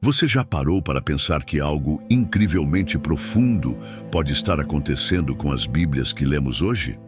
Você já parou para pensar que algo incrivelmente profundo pode estar acontecendo com as Bíblias que lemos hoje?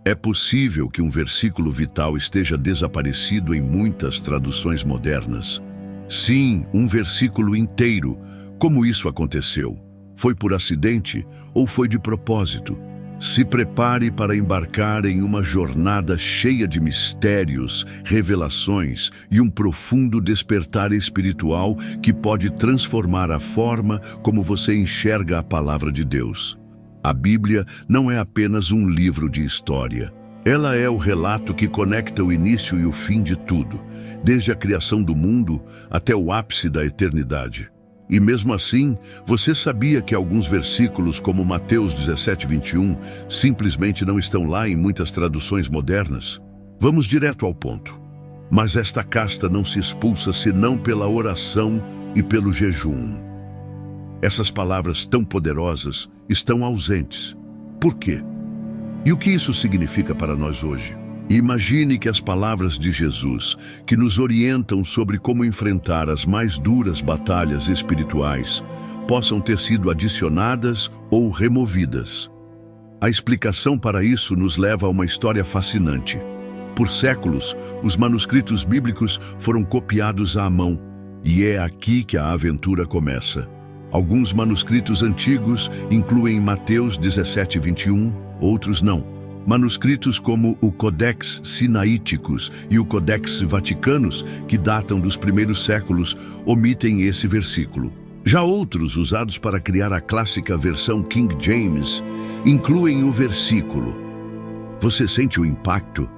É possível que um versículo vital esteja desaparecido em muitas traduções modernas. Sim, um versículo inteiro. Como isso aconteceu? Foi por acidente ou foi de propósito? Se prepare para embarcar em uma jornada cheia de mistérios, revelações e um profundo despertar espiritual que pode transformar a forma como você enxerga a palavra de Deus. A Bíblia não é apenas um livro de história. Ela é o relato que conecta o início e o fim de tudo, desde a criação do mundo até o ápice da eternidade. E mesmo assim, você sabia que alguns versículos, como Mateus 17:21, simplesmente não estão lá em muitas traduções modernas? Vamos direto ao ponto. Mas esta casta não se expulsa senão pela oração e pelo jejum. Essas palavras tão poderosas estão ausentes. Por quê? E o que isso significa para nós hoje? Imagine que as palavras de Jesus, que nos orientam sobre como enfrentar as mais duras batalhas espirituais, possam ter sido adicionadas ou removidas. A explicação para isso nos leva a uma história fascinante. Por séculos, os manuscritos bíblicos foram copiados à mão, e é aqui que a aventura começa. Alguns manuscritos antigos incluem Mateus 17:21, outros não. Manuscritos como o Codex Sinaíticos e o Codex Vaticanos, que datam dos primeiros séculos, omitem esse versículo. Já outros, usados para criar a clássica versão King James, incluem o versículo. Você sente o impacto?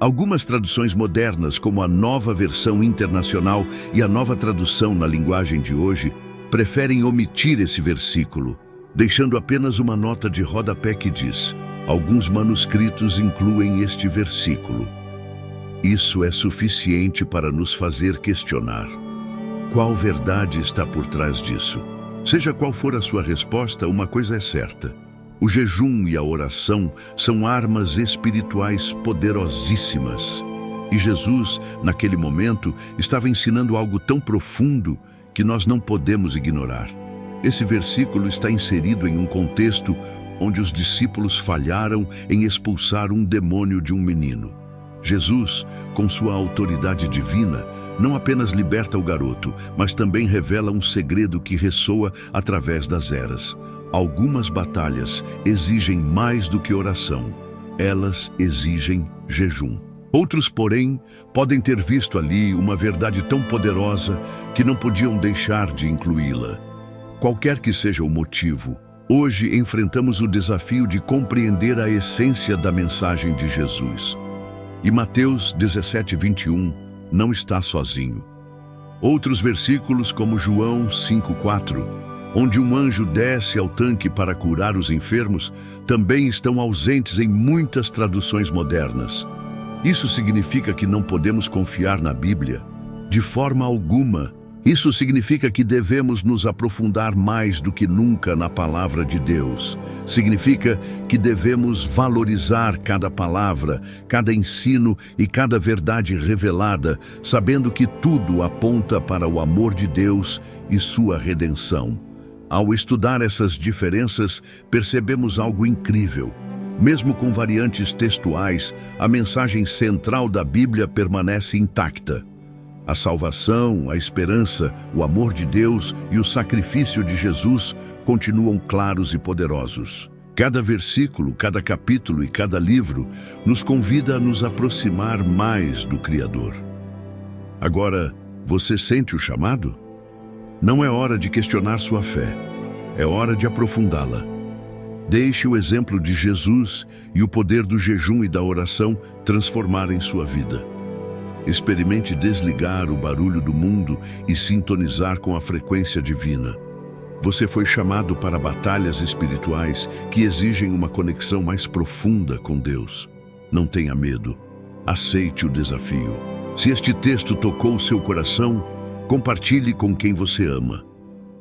Algumas traduções modernas, como a Nova Versão Internacional e a Nova Tradução na linguagem de hoje, preferem omitir esse versículo, deixando apenas uma nota de rodapé que diz: alguns manuscritos incluem este versículo. Isso é suficiente para nos fazer questionar. Qual verdade está por trás disso? Seja qual for a sua resposta, uma coisa é certa. O jejum e a oração são armas espirituais poderosíssimas. E Jesus, naquele momento, estava ensinando algo tão profundo que nós não podemos ignorar. Esse versículo está inserido em um contexto onde os discípulos falharam em expulsar um demônio de um menino. Jesus, com sua autoridade divina, não apenas liberta o garoto, mas também revela um segredo que ressoa através das eras. Algumas batalhas exigem mais do que oração. Elas exigem jejum. Outros, porém, podem ter visto ali uma verdade tão poderosa que não podiam deixar de incluí-la. Qualquer que seja o motivo, hoje enfrentamos o desafio de compreender a essência da mensagem de Jesus. E Mateus 17:21 não está sozinho. Outros versículos, como João 5:4, onde um anjo desce ao tanque para curar os enfermos, também estão ausentes em muitas traduções modernas. Isso significa que não podemos confiar na Bíblia? De forma alguma. Isso significa que devemos nos aprofundar mais do que nunca na palavra de Deus. Significa que devemos valorizar cada palavra, cada ensino e cada verdade revelada, sabendo que tudo aponta para o amor de Deus e sua redenção. Ao estudar essas diferenças, percebemos algo incrível. Mesmo com variantes textuais, a mensagem central da Bíblia permanece intacta. A salvação, a esperança, o amor de Deus e o sacrifício de Jesus continuam claros e poderosos. Cada versículo, cada capítulo e cada livro nos convida a nos aproximar mais do Criador. Agora, você sente o chamado? Não é hora de questionar sua fé, é hora de aprofundá-la. Deixe o exemplo de Jesus e o poder do jejum e da oração transformarem sua vida. Experimente desligar o barulho do mundo e sintonizar com a frequência divina. Você foi chamado para batalhas espirituais que exigem uma conexão mais profunda com Deus. Não tenha medo. Aceite o desafio. Se este texto tocou seu coração, compartilhe com quem você ama.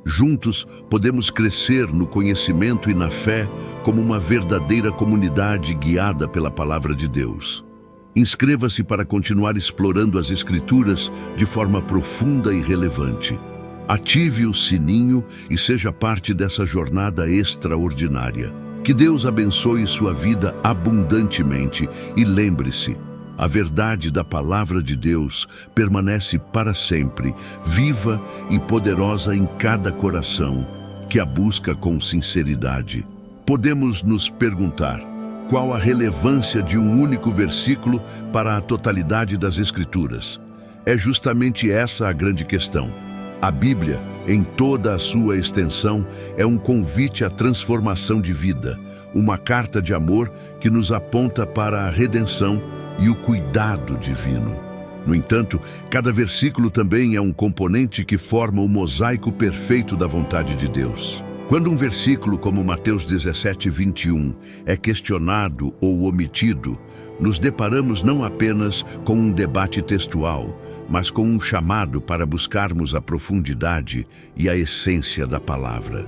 Juntos, podemos crescer no conhecimento e na fé como uma verdadeira comunidade guiada pela palavra de Deus. Inscreva-se para continuar explorando as Escrituras de forma profunda e relevante. Ative o sininho e seja parte dessa jornada extraordinária. Que Deus abençoe sua vida abundantemente e lembre-se, a verdade da Palavra de Deus permanece para sempre, viva e poderosa em cada coração que a busca com sinceridade. Podemos nos perguntar: qual a relevância de um único versículo para a totalidade das Escrituras? É justamente essa a grande questão. A Bíblia, em toda a sua extensão, é um convite à transformação de vida, uma carta de amor que nos aponta para a redenção e o cuidado divino. No entanto, cada versículo também é um componente que forma o mosaico perfeito da vontade de Deus. Quando um versículo como Mateus 17:21 é questionado ou omitido, nos deparamos não apenas com um debate textual, mas com um chamado para buscarmos a profundidade e a essência da palavra.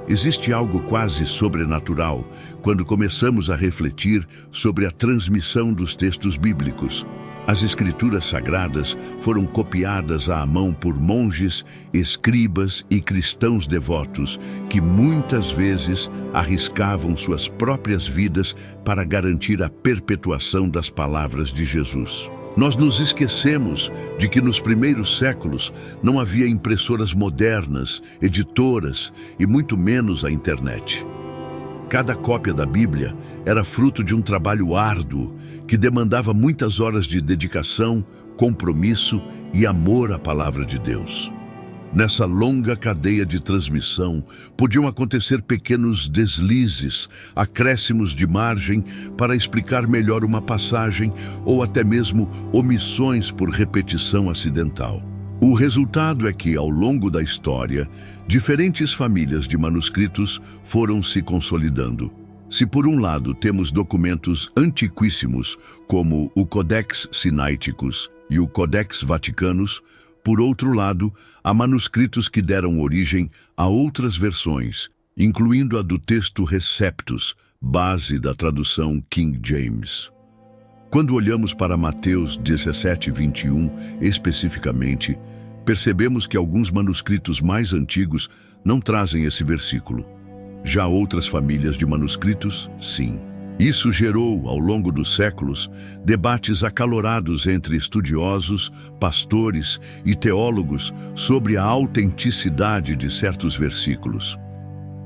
Existe algo quase sobrenatural quando começamos a refletir sobre a transmissão dos textos bíblicos. As Escrituras Sagradas foram copiadas à mão por monges, escribas e cristãos devotos que muitas vezes arriscavam suas próprias vidas para garantir a perpetuação das palavras de Jesus. Nós nos esquecemos de que nos primeiros séculos não havia impressoras modernas, editoras e muito menos a internet. Cada cópia da Bíblia era fruto de um trabalho árduo que demandava muitas horas de dedicação, compromisso e amor à palavra de Deus. Nessa longa cadeia de transmissão, podiam acontecer pequenos deslizes, acréscimos de margem para explicar melhor uma passagem ou até mesmo omissões por repetição acidental. O resultado é que, ao longo da história, diferentes famílias de manuscritos foram se consolidando. Se por um lado temos documentos antiquíssimos, como o Codex Sinaiticus e o Codex Vaticanus, por outro lado, há manuscritos que deram origem a outras versões, incluindo a do texto Receptus, base da tradução King James. Quando olhamos para Mateus 17:21 especificamente, percebemos que alguns manuscritos mais antigos não trazem esse versículo. Já outras famílias de manuscritos, sim. Isso gerou, ao longo dos séculos, debates acalorados entre estudiosos, pastores e teólogos sobre a autenticidade de certos versículos.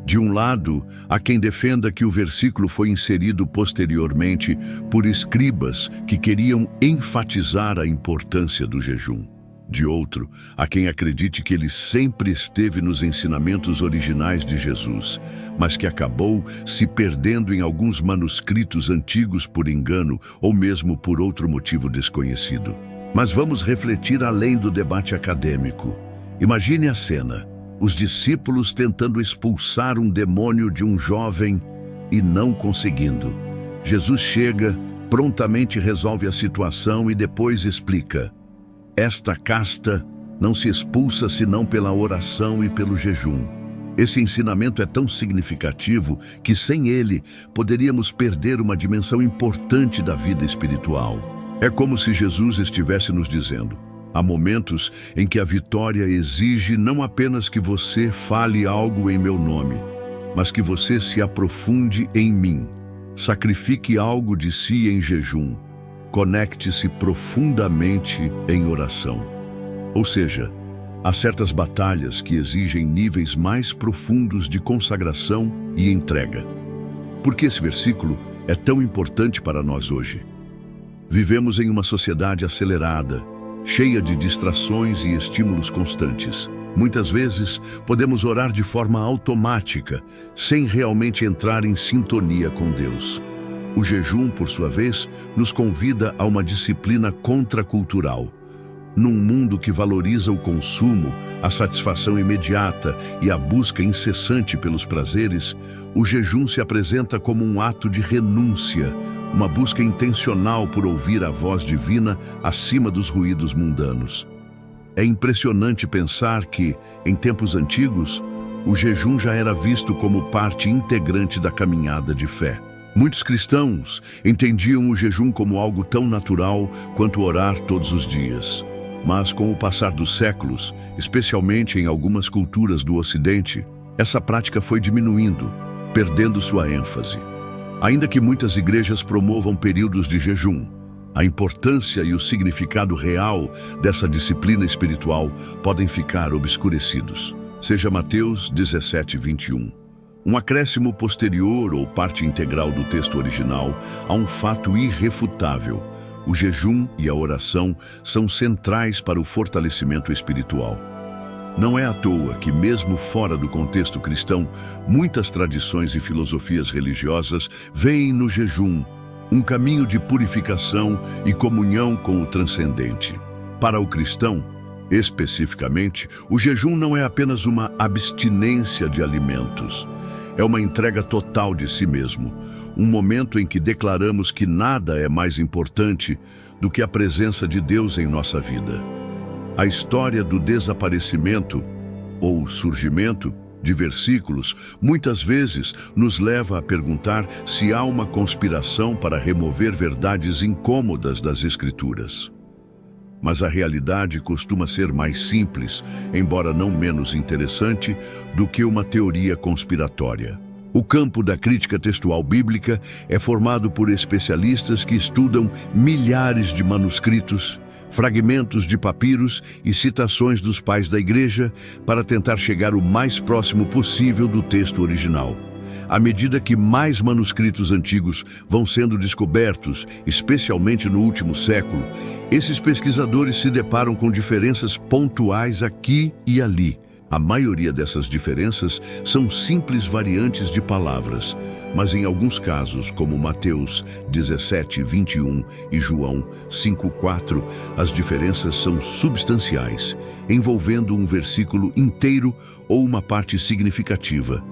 De um lado, há quem defenda que o versículo foi inserido posteriormente por escribas que queriam enfatizar a importância do jejum. De outro, há quem acredite que ele sempre esteve nos ensinamentos originais de Jesus, mas que acabou se perdendo em alguns manuscritos antigos por engano ou mesmo por outro motivo desconhecido. Mas vamos refletir além do debate acadêmico. Imagine a cena: os discípulos tentando expulsar um demônio de um jovem e não conseguindo. Jesus chega, prontamente resolve a situação e depois explica: esta casta não se expulsa senão pela oração e pelo jejum. Esse ensinamento é tão significativo que sem ele poderíamos perder uma dimensão importante da vida espiritual. É como se Jesus estivesse nos dizendo: há momentos em que a vitória exige não apenas que você fale algo em meu nome, mas que você se aprofunde em mim, sacrifique algo de si em jejum, conecte-se profundamente em oração. Ou seja, há certas batalhas que exigem níveis mais profundos de consagração e entrega. Por que esse versículo é tão importante para nós hoje? Vivemos em uma sociedade acelerada, cheia de distrações e estímulos constantes. Muitas vezes, podemos orar de forma automática, sem realmente entrar em sintonia com Deus. O jejum, por sua vez, nos convida a uma disciplina contracultural. Num mundo que valoriza o consumo, a satisfação imediata e a busca incessante pelos prazeres, o jejum se apresenta como um ato de renúncia, uma busca intencional por ouvir a voz divina acima dos ruídos mundanos. É impressionante pensar que, em tempos antigos, o jejum já era visto como parte integrante da caminhada de fé. Muitos cristãos entendiam o jejum como algo tão natural quanto orar todos os dias. Mas com o passar dos séculos, especialmente em algumas culturas do Ocidente, essa prática foi diminuindo, perdendo sua ênfase. Ainda que muitas igrejas promovam períodos de jejum, a importância e o significado real dessa disciplina espiritual podem ficar obscurecidos. Seja Mateus 17:21. Um acréscimo posterior ou parte integral do texto original a um fato irrefutável. O jejum e a oração são centrais para o fortalecimento espiritual. Não é à toa que, mesmo fora do contexto cristão, muitas tradições e filosofias religiosas veem no jejum um caminho de purificação e comunhão com o transcendente. Para o cristão, especificamente, o jejum não é apenas uma abstinência de alimentos. É uma entrega total de si mesmo, um momento em que declaramos que nada é mais importante do que a presença de Deus em nossa vida. A história do desaparecimento ou surgimento de versículos muitas vezes nos leva a perguntar se há uma conspiração para remover verdades incômodas das Escrituras. Mas a realidade costuma ser mais simples, embora não menos interessante, do que uma teoria conspiratória. O campo da crítica textual bíblica é formado por especialistas que estudam milhares de manuscritos, fragmentos de papiros e citações dos pais da igreja para tentar chegar o mais próximo possível do texto original. À medida que mais manuscritos antigos vão sendo descobertos, especialmente no último século, esses pesquisadores se deparam com diferenças pontuais aqui e ali. A maioria dessas diferenças são simples variantes de palavras, mas em alguns casos, como Mateus 17:21 e João 5:4, as diferenças são substanciais, envolvendo um versículo inteiro ou uma parte significativa.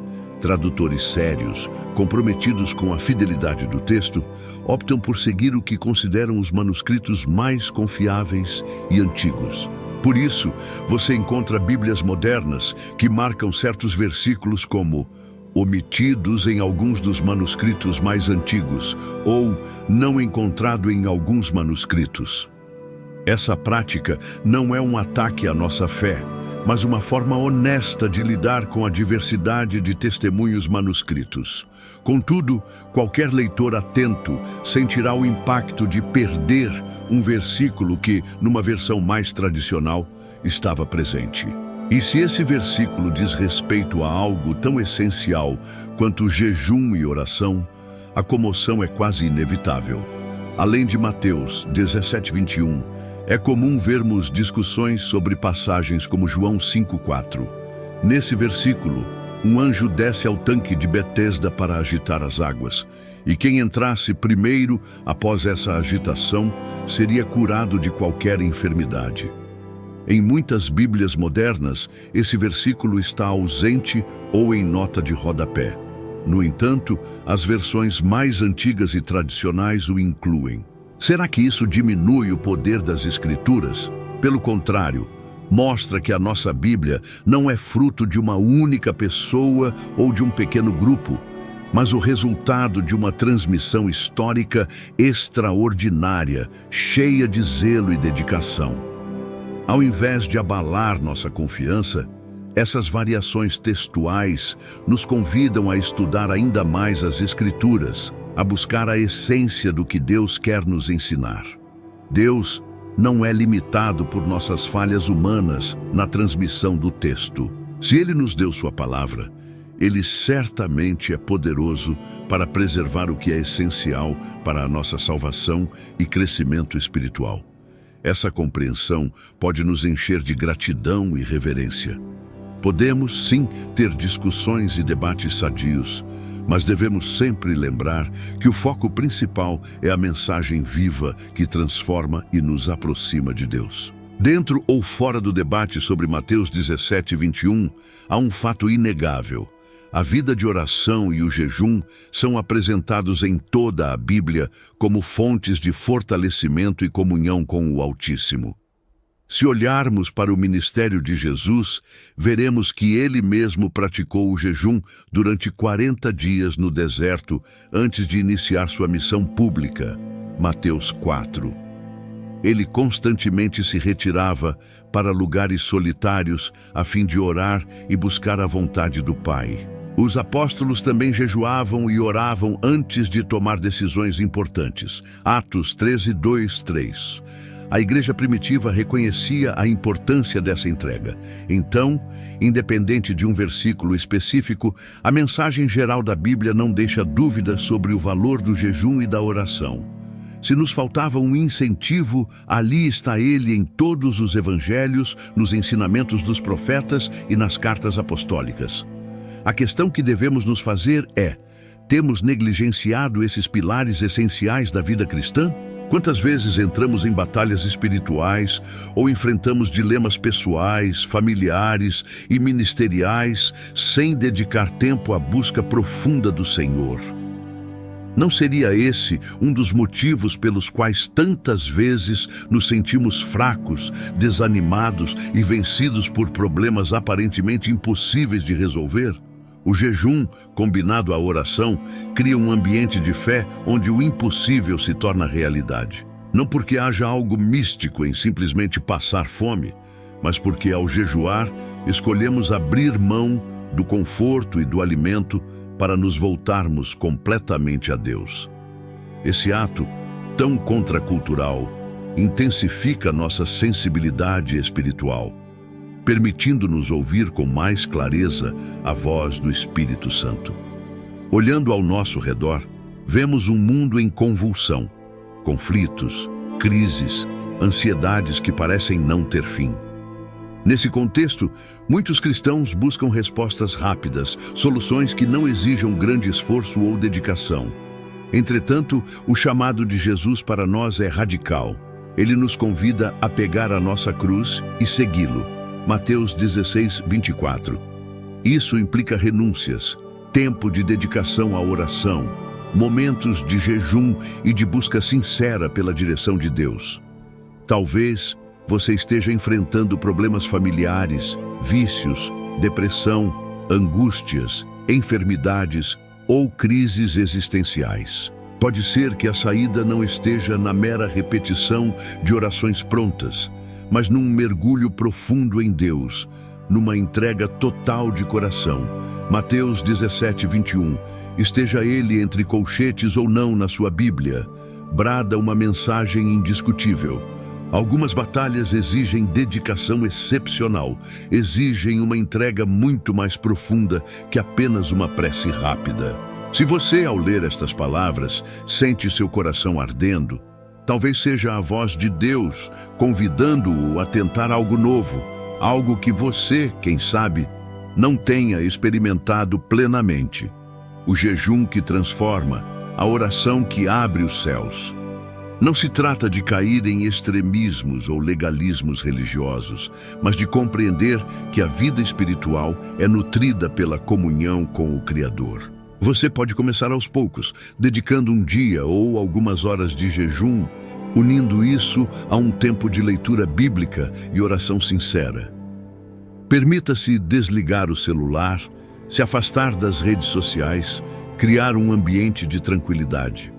Tradutores sérios, comprometidos com a fidelidade do texto, optam por seguir o que consideram os manuscritos mais confiáveis e antigos. Por isso, você encontra Bíblias modernas que marcam certos versículos como omitidos em alguns dos manuscritos mais antigos ou não encontrado em alguns manuscritos. Essa prática não é um ataque à nossa fé, mas uma forma honesta de lidar com a diversidade de testemunhos manuscritos. Contudo, qualquer leitor atento sentirá o impacto de perder um versículo que, numa versão mais tradicional, estava presente. E se esse versículo diz respeito a algo tão essencial quanto jejum e oração, a comoção é quase inevitável. Além de Mateus 17:21, é comum vermos discussões sobre passagens como João 5:4. Nesse versículo, um anjo desce ao tanque de Betesda para agitar as águas, e quem entrasse primeiro após essa agitação seria curado de qualquer enfermidade. Em muitas Bíblias modernas, esse versículo está ausente ou em nota de rodapé. No entanto, as versões mais antigas e tradicionais o incluem. Será que isso diminui o poder das Escrituras? Pelo contrário, mostra que a nossa Bíblia não é fruto de uma única pessoa ou de um pequeno grupo, mas o resultado de uma transmissão histórica extraordinária, cheia de zelo e dedicação. Ao invés de abalar nossa confiança, essas variações textuais nos convidam a estudar ainda mais as Escrituras, a buscar a essência do que Deus quer nos ensinar. Deus não é limitado por nossas falhas humanas na transmissão do texto. Se Ele nos deu sua palavra, Ele certamente é poderoso para preservar o que é essencial para a nossa salvação e crescimento espiritual. Essa compreensão pode nos encher de gratidão e reverência. Podemos, sim, ter discussões e debates sadios, mas devemos sempre lembrar que o foco principal é a mensagem viva que transforma e nos aproxima de Deus. Dentro ou fora do debate sobre Mateus 17:21, há um fato inegável. A vida de oração e o jejum são apresentados em toda a Bíblia como fontes de fortalecimento e comunhão com o Altíssimo. Se olharmos para o ministério de Jesus, veremos que ele mesmo praticou o jejum durante 40 dias no deserto antes de iniciar sua missão pública. Mateus 4. Ele constantemente se retirava para lugares solitários a fim de orar e buscar a vontade do Pai. Os apóstolos também jejuavam e oravam antes de tomar decisões importantes. Atos 13:2-3. A igreja primitiva reconhecia a importância dessa entrega. Então, independente de um versículo específico, a mensagem geral da Bíblia não deixa dúvida sobre o valor do jejum e da oração. Se nos faltava um incentivo, ali está ele em todos os evangelhos, nos ensinamentos dos profetas e nas cartas apostólicas. A questão que devemos nos fazer é: temos negligenciado esses pilares essenciais da vida cristã? Quantas vezes entramos em batalhas espirituais ou enfrentamos dilemas pessoais, familiares e ministeriais sem dedicar tempo à busca profunda do Senhor? Não seria esse um dos motivos pelos quais tantas vezes nos sentimos fracos, desanimados e vencidos por problemas aparentemente impossíveis de resolver? O jejum, combinado à oração, cria um ambiente de fé onde o impossível se torna realidade. Não porque haja algo místico em simplesmente passar fome, mas porque ao jejuar, escolhemos abrir mão do conforto e do alimento para nos voltarmos completamente a Deus. Esse ato, tão contracultural, intensifica nossa sensibilidade espiritual, permitindo-nos ouvir com mais clareza a voz do Espírito Santo. Olhando ao nosso redor, vemos um mundo em convulsão, conflitos, crises, ansiedades que parecem não ter fim. Nesse contexto, muitos cristãos buscam respostas rápidas, soluções que não exijam grande esforço ou dedicação. Entretanto, o chamado de Jesus para nós é radical. Ele nos convida a pegar a nossa cruz e segui-lo. Mateus 16:24. Isso implica renúncias, tempo de dedicação à oração, momentos de jejum e de busca sincera pela direção de Deus. Talvez você esteja enfrentando problemas familiares, vícios, depressão, angústias, enfermidades ou crises existenciais. Pode ser que a saída não esteja na mera repetição de orações prontas, mas num mergulho profundo em Deus, numa entrega total de coração. Mateus 17:21. Esteja ele entre colchetes ou não na sua Bíblia, brada uma mensagem indiscutível. Algumas batalhas exigem dedicação excepcional, exigem uma entrega muito mais profunda que apenas uma prece rápida. Se você, ao ler estas palavras, sente seu coração ardendo, talvez seja a voz de Deus convidando-o a tentar algo novo, algo que você, quem sabe, não tenha experimentado plenamente. O jejum que transforma, a oração que abre os céus. Não se trata de cair em extremismos ou legalismos religiosos, mas de compreender que a vida espiritual é nutrida pela comunhão com o Criador. Você pode começar aos poucos, dedicando um dia ou algumas horas de jejum, unindo isso a um tempo de leitura bíblica e oração sincera. Permita-se desligar o celular, se afastar das redes sociais, criar um ambiente de tranquilidade.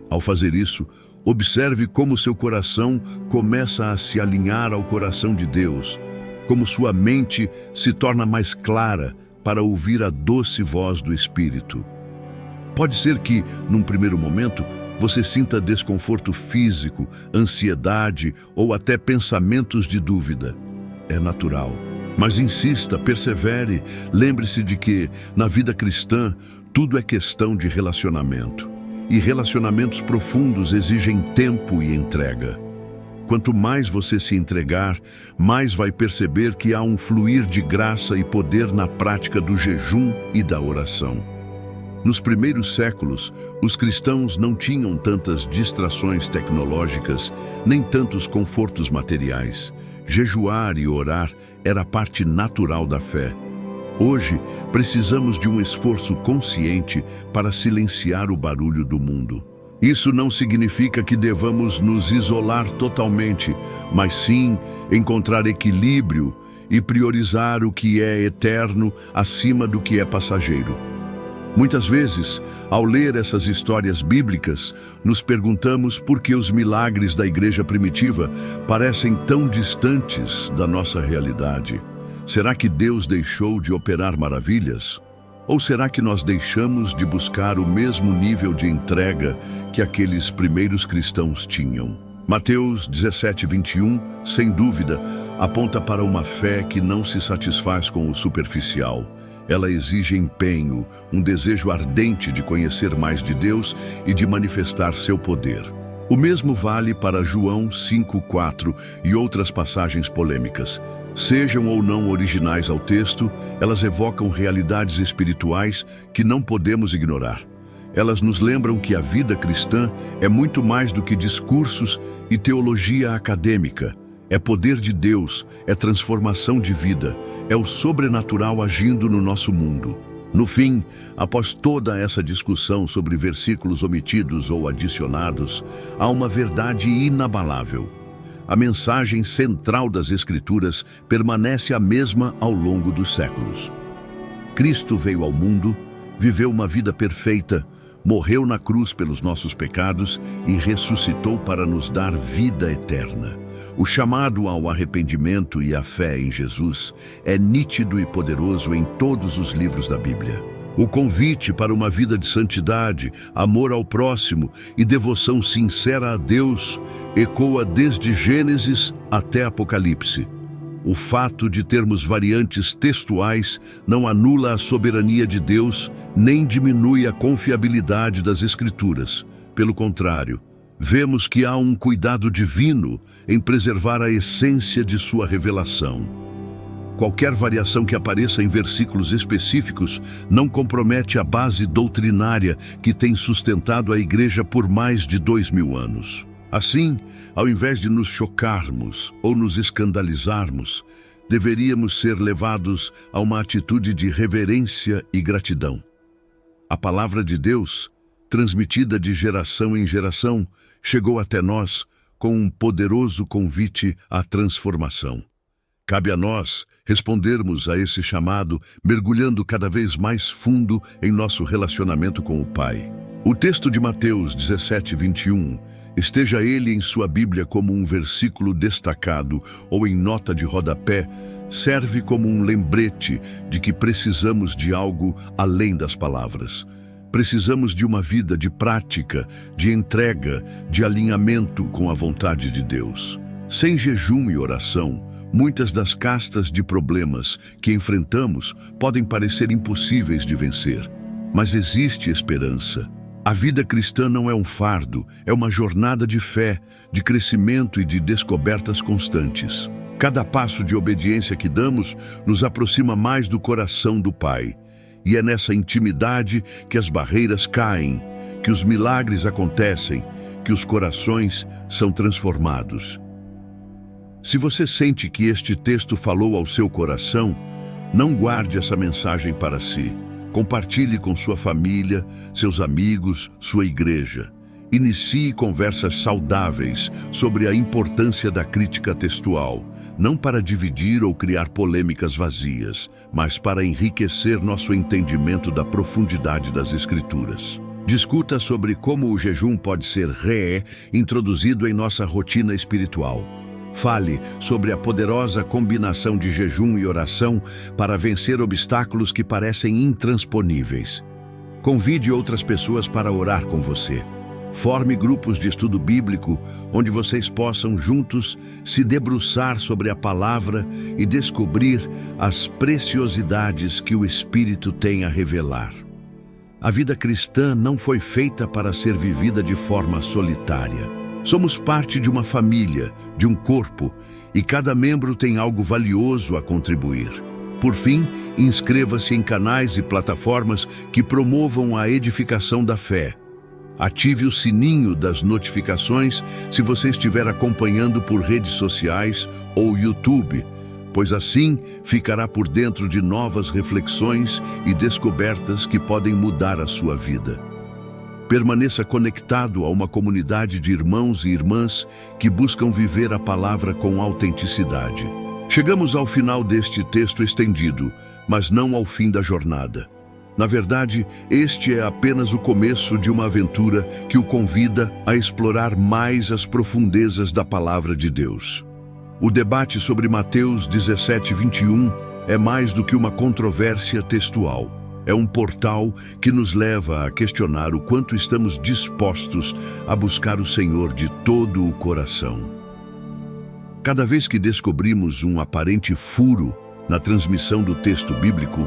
Ao fazer isso, observe como seu coração começa a se alinhar ao coração de Deus, como sua mente se torna mais clara para ouvir a doce voz do Espírito. Pode ser que, num primeiro momento, você sinta desconforto físico, ansiedade ou até pensamentos de dúvida. É natural. Mas insista, persevere, lembre-se de que, na vida cristã, tudo é questão de relacionamento. E relacionamentos profundos exigem tempo e entrega. Quanto mais você se entregar, mais vai perceber que há um fluir de graça e poder na prática do jejum e da oração. Nos primeiros séculos, os cristãos não tinham tantas distrações tecnológicas, nem tantos confortos materiais. Jejuar e orar era parte natural da fé. Hoje, precisamos de um esforço consciente para silenciar o barulho do mundo. Isso não significa que devamos nos isolar totalmente, mas sim encontrar equilíbrio e priorizar o que é eterno acima do que é passageiro. Muitas vezes, ao ler essas histórias bíblicas, nos perguntamos por que os milagres da igreja primitiva parecem tão distantes da nossa realidade. Será que Deus deixou de operar maravilhas? Ou será que nós deixamos de buscar o mesmo nível de entrega que aqueles primeiros cristãos tinham? Mateus 17:21, sem dúvida, aponta para uma fé que não se satisfaz com o superficial. Ela exige empenho, um desejo ardente de conhecer mais de Deus e de manifestar seu poder. O mesmo vale para João 5:4 e outras passagens polêmicas. Sejam ou não originais ao texto, elas evocam realidades espirituais que não podemos ignorar. Elas nos lembram que a vida cristã é muito mais do que discursos e teologia acadêmica. É poder de Deus, é transformação de vida, é o sobrenatural agindo no nosso mundo. No fim, após toda essa discussão sobre versículos omitidos ou adicionados, há uma verdade inabalável. A mensagem central das Escrituras permanece a mesma ao longo dos séculos. Cristo veio ao mundo, viveu uma vida perfeita, morreu na cruz pelos nossos pecados e ressuscitou para nos dar vida eterna. O chamado ao arrependimento e à fé em Jesus é nítido e poderoso em todos os livros da Bíblia. O convite para uma vida de santidade, amor ao próximo e devoção sincera a Deus ecoa desde Gênesis até Apocalipse. O fato de termos variantes textuais não anula a soberania de Deus, nem diminui a confiabilidade das Escrituras. Pelo contrário, vemos que há um cuidado divino em preservar a essência de sua revelação. Qualquer variação que apareça em versículos específicos não compromete a base doutrinária que tem sustentado a Igreja por mais de 2000 anos. Assim, ao invés de nos chocarmos ou nos escandalizarmos, deveríamos ser levados a uma atitude de reverência e gratidão. A palavra de Deus, transmitida de geração em geração, chegou até nós com um poderoso convite à transformação. Cabe a nós respondermos a esse chamado, mergulhando cada vez mais fundo em nosso relacionamento com o Pai. O texto de Mateus 17:21, esteja ele em sua Bíblia como um versículo destacado ou em nota de rodapé, serve como um lembrete de que precisamos de algo além das palavras. Precisamos de uma vida de prática, de entrega, de alinhamento com a vontade de Deus. Sem jejum e oração, muitas das castas de problemas que enfrentamos podem parecer impossíveis de vencer. Mas existe esperança. A vida cristã não é um fardo, é uma jornada de fé, de crescimento e de descobertas constantes. Cada passo de obediência que damos nos aproxima mais do coração do Pai. E é nessa intimidade que as barreiras caem, que os milagres acontecem, que os corações são transformados. Se você sente que este texto falou ao seu coração, não guarde essa mensagem para si. Compartilhe com sua família, seus amigos, sua igreja. Inicie conversas saudáveis sobre a importância da crítica textual, não para dividir ou criar polêmicas vazias, mas para enriquecer nosso entendimento da profundidade das Escrituras. Discuta sobre como o jejum pode ser reintroduzido em nossa rotina espiritual. Fale sobre a poderosa combinação de jejum e oração para vencer obstáculos que parecem intransponíveis. Convide outras pessoas para orar com você. Forme grupos de estudo bíblico onde vocês possam juntos se debruçar sobre a palavra e descobrir as preciosidades que o Espírito tem a revelar. A vida cristã não foi feita para ser vivida de forma solitária. Somos parte de uma família, de um corpo, e cada membro tem algo valioso a contribuir. Por fim, inscreva-se em canais e plataformas que promovam a edificação da fé. Ative o sininho das notificações se você estiver acompanhando por redes sociais ou YouTube, pois assim ficará por dentro de novas reflexões e descobertas que podem mudar a sua vida. Permaneça conectado a uma comunidade de irmãos e irmãs que buscam viver a palavra com autenticidade. Chegamos ao final deste texto estendido, mas não ao fim da jornada. Na verdade, este é apenas o começo de uma aventura que o convida a explorar mais as profundezas da palavra de Deus. O debate sobre Mateus 17:21 é mais do que uma controvérsia textual. É um portal que nos leva a questionar o quanto estamos dispostos a buscar o Senhor de todo o coração. Cada vez que descobrimos um aparente furo na transmissão do texto bíblico,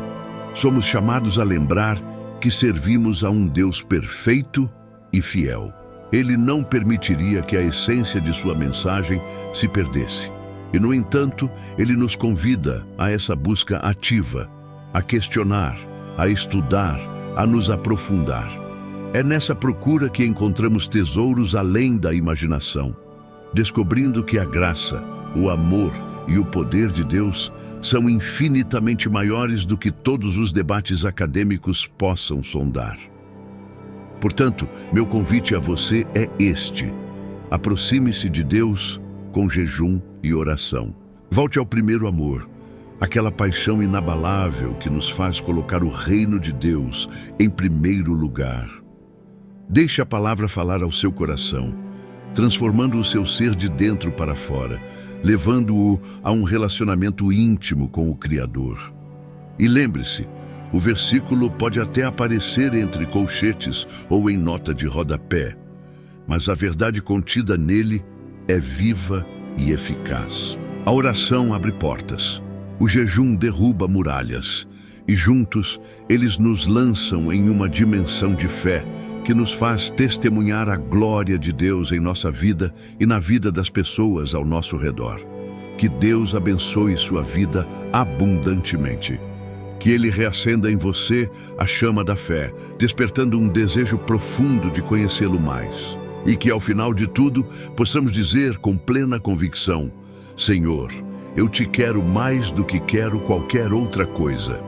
somos chamados a lembrar que servimos a um Deus perfeito e fiel. Ele não permitiria que a essência de sua mensagem se perdesse. E, no entanto, ele nos convida a essa busca ativa, a questionar, a estudar, a nos aprofundar. É nessa procura que encontramos tesouros além da imaginação, descobrindo que a graça, o amor e o poder de Deus são infinitamente maiores do que todos os debates acadêmicos possam sondar. Portanto, meu convite a você é este: aproxime-se de Deus com jejum e oração. Volte ao primeiro amor, aquela paixão inabalável que nos faz colocar o reino de Deus em primeiro lugar. Deixe a palavra falar ao seu coração, transformando o seu ser de dentro para fora, levando-o a um relacionamento íntimo com o Criador. E lembre-se, o versículo pode até aparecer entre colchetes ou em nota de rodapé, mas a verdade contida nele é viva e eficaz. A oração abre portas. O jejum derruba muralhas, e juntos eles nos lançam em uma dimensão de fé que nos faz testemunhar a glória de Deus em nossa vida e na vida das pessoas ao nosso redor. Que Deus abençoe sua vida abundantemente. Que Ele reacenda em você a chama da fé, despertando um desejo profundo de conhecê-lo mais. E que ao final de tudo possamos dizer com plena convicção: Senhor, eu te quero mais do que quero qualquer outra coisa.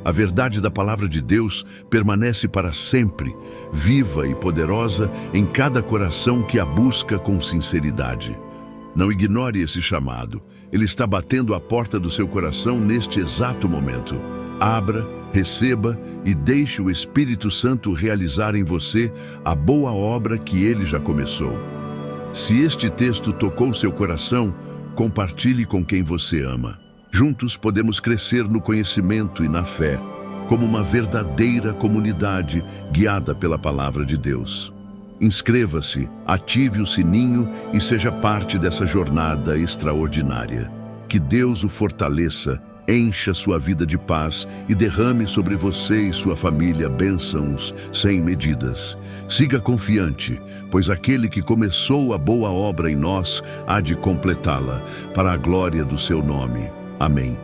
A verdade da palavra de Deus permanece para sempre, viva e poderosa em cada coração que a busca com sinceridade. Não ignore esse chamado. Ele está batendo à porta do seu coração neste exato momento. Abra, receba e deixe o Espírito Santo realizar em você a boa obra que ele já começou. Se este texto tocou seu coração, compartilhe com quem você ama. Juntos podemos crescer no conhecimento e na fé, como uma verdadeira comunidade guiada pela palavra de Deus. Inscreva-se, ative o sininho e seja parte dessa jornada extraordinária. Que Deus o fortaleça, encha sua vida de paz e derrame sobre você e sua família bênçãos sem medidas. Siga confiante, pois aquele que começou a boa obra em nós há de completá-la, para a glória do seu nome. Amém.